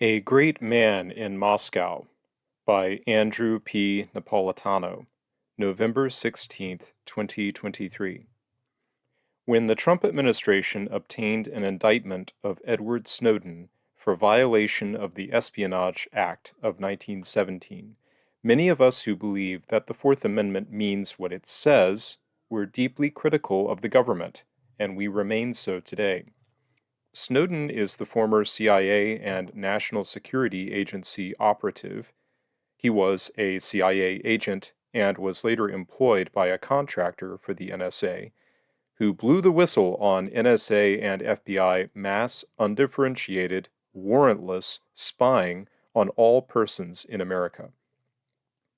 A Great Man in Moscow by Andrew P. Napolitano, November 16, 2023. When the Trump administration obtained an indictment of Edward Snowden for violation of the Espionage Act of 1917, many of us who believe that the Fourth Amendment means what it says were deeply critical of the government, and we remain so today. Snowden is the former CIA and National Security Agency operative. He was a CIA agent and was later employed by a contractor for the NSA, who blew the whistle on NSA and FBI mass, undifferentiated, warrantless spying on all persons in America.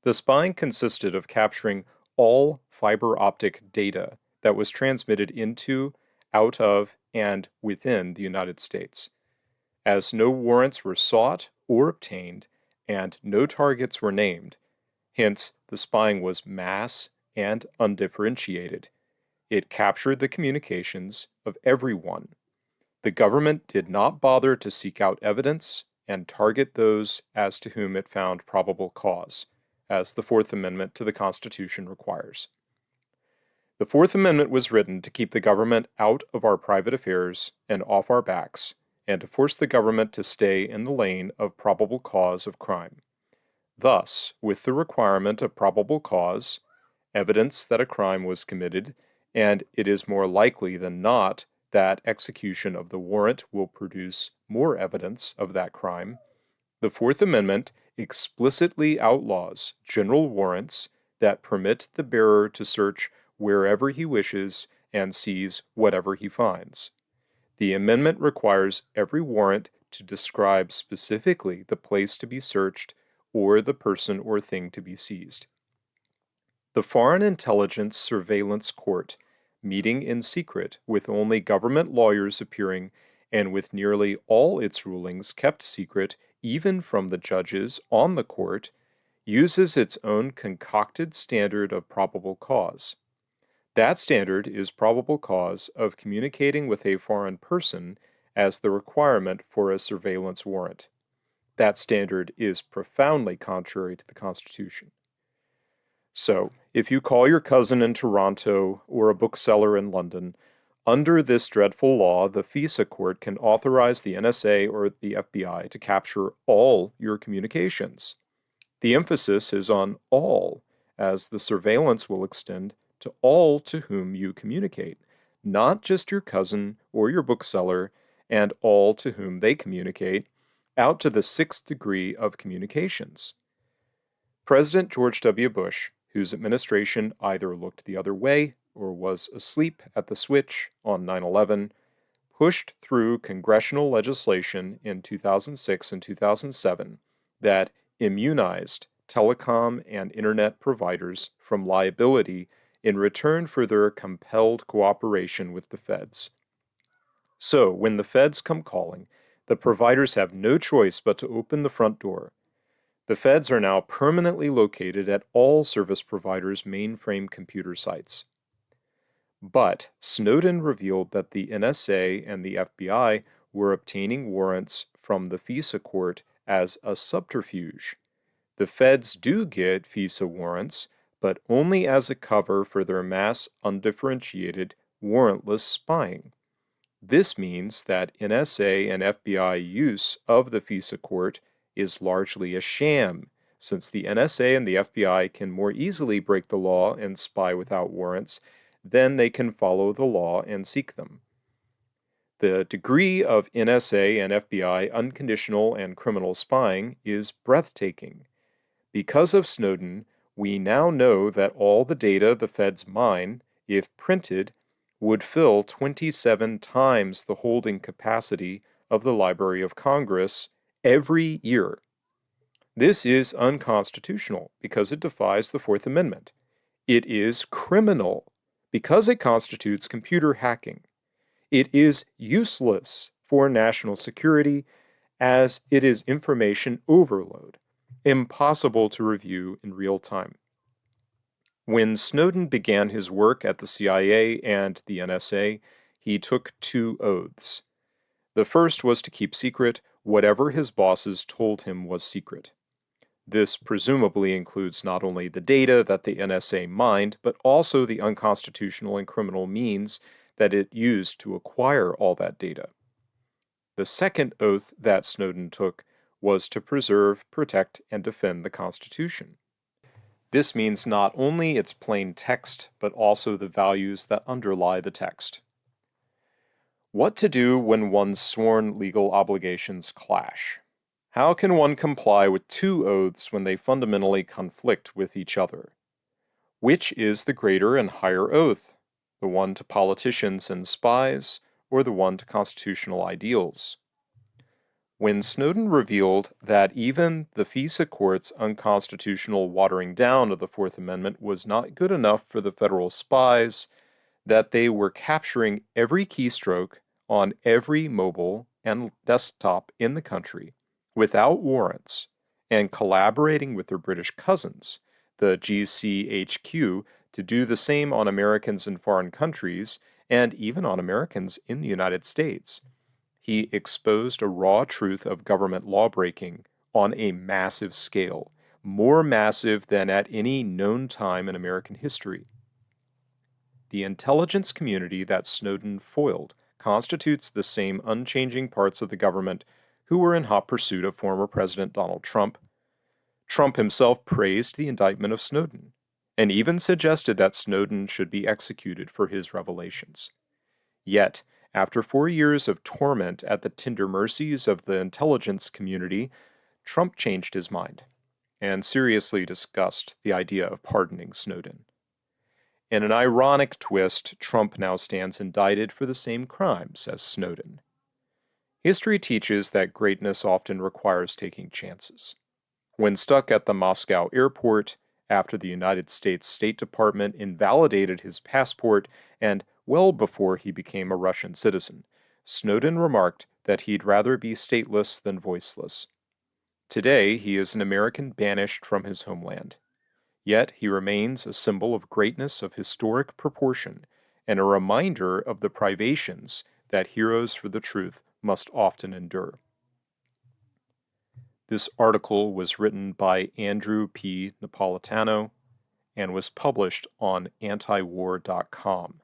The spying consisted of capturing all fiber optic data that was transmitted into, out of, and within the United States. As no warrants were sought or obtained, and no targets were named, hence the spying was mass and undifferentiated. It captured the communications of everyone. The government did not bother to seek out evidence and target those as to whom it found probable cause, as the Fourth Amendment to the Constitution requires. The Fourth Amendment was written to keep the government out of our private affairs and off our backs, and to force the government to stay in the lane of probable cause of crime. Thus, with the requirement of probable cause, evidence that a crime was committed, and it is more likely than not that execution of the warrant will produce more evidence of that crime, the Fourth Amendment explicitly outlaws general warrants that permit the bearer to search wherever he wishes and seize whatever he finds. The amendment requires every warrant to describe specifically the place to be searched or the person or thing to be seized. The Foreign Intelligence Surveillance Court, meeting in secret with only government lawyers appearing and with nearly all its rulings kept secret even from the judges on the court, uses its own concocted standard of probable cause. That standard is probable cause of communicating with a foreign person as the requirement for a surveillance warrant. That standard is profoundly contrary to the Constitution. So, if you call your cousin in Toronto or a bookseller in London, under this dreadful law, the FISA court can authorize the NSA or the FBI to capture all your communications. The emphasis is on all, as the surveillance will extend to all to whom you communicate, not just your cousin or your bookseller and all to whom they communicate, out to the sixth degree of communications. President George W. Bush, whose administration either looked the other way or was asleep at the switch on 9/11, pushed through congressional legislation in 2006 and 2007 that immunized telecom and internet providers from liability in return for their compelled cooperation with the feds. So, when the feds come calling, the providers have no choice but to open the front door. The feds are now permanently located at all service providers' mainframe computer sites. But Snowden revealed that the NSA and the FBI were obtaining warrants from the FISA court as a subterfuge. The feds do get FISA warrants, but only as a cover for their mass, undifferentiated, warrantless spying. This means that NSA and FBI use of the FISA court is largely a sham, since the NSA and the FBI can more easily break the law and spy without warrants than they can follow the law and seek them. The degree of NSA and FBI unconditional and criminal spying is breathtaking. Because of Snowden, we now know that all the data the feds mine, if printed, would fill 27 times the holding capacity of the Library of Congress every year. This is unconstitutional because it defies the Fourth Amendment. It is criminal because it constitutes computer hacking. It is useless for national security as it is information overload, impossible to review in real time. When Snowden began his work at the CIA and the NSA, he took two oaths. The first was to keep secret whatever his bosses told him was secret. This presumably includes not only the data that the NSA mined, but also the unconstitutional and criminal means that it used to acquire all that data. The second oath that Snowden took was to preserve, protect, and defend the Constitution. This means not only its plain text, but also the values that underlie the text. What to do when one's sworn legal obligations clash? How can one comply with two oaths when they fundamentally conflict with each other? Which is the greater and higher oath, the one to politicians and spies, or the one to constitutional ideals? When Snowden revealed that even the FISA court's unconstitutional watering down of the Fourth Amendment was not good enough for the federal spies, that they were capturing every keystroke on every mobile and desktop in the country without warrants and collaborating with their British cousins, the GCHQ, to do the same on Americans in foreign countries and even on Americans in the United States, he exposed a raw truth of government lawbreaking on a massive scale, more massive than at any known time in American history. The intelligence community that Snowden foiled constitutes the same unchanging parts of the government who were in hot pursuit of former President Donald Trump. Trump himself praised the indictment of Snowden, and even suggested that Snowden should be executed for his revelations. Yet, after 4 years of torment at the tender mercies of the intelligence community, Trump changed his mind and seriously discussed the idea of pardoning Snowden. In an ironic twist, Trump now stands indicted for the same crimes as Snowden. History teaches that greatness often requires taking chances. When stuck at the Moscow airport, after the United States State Department invalidated his passport and well before he became a Russian citizen, Snowden remarked that he'd rather be stateless than voiceless. Today, he is an American banished from his homeland. Yet he remains a symbol of greatness of historic proportion and a reminder of the privations that heroes for the truth must often endure. This article was written by Andrew P. Napolitano and was published on antiwar.com.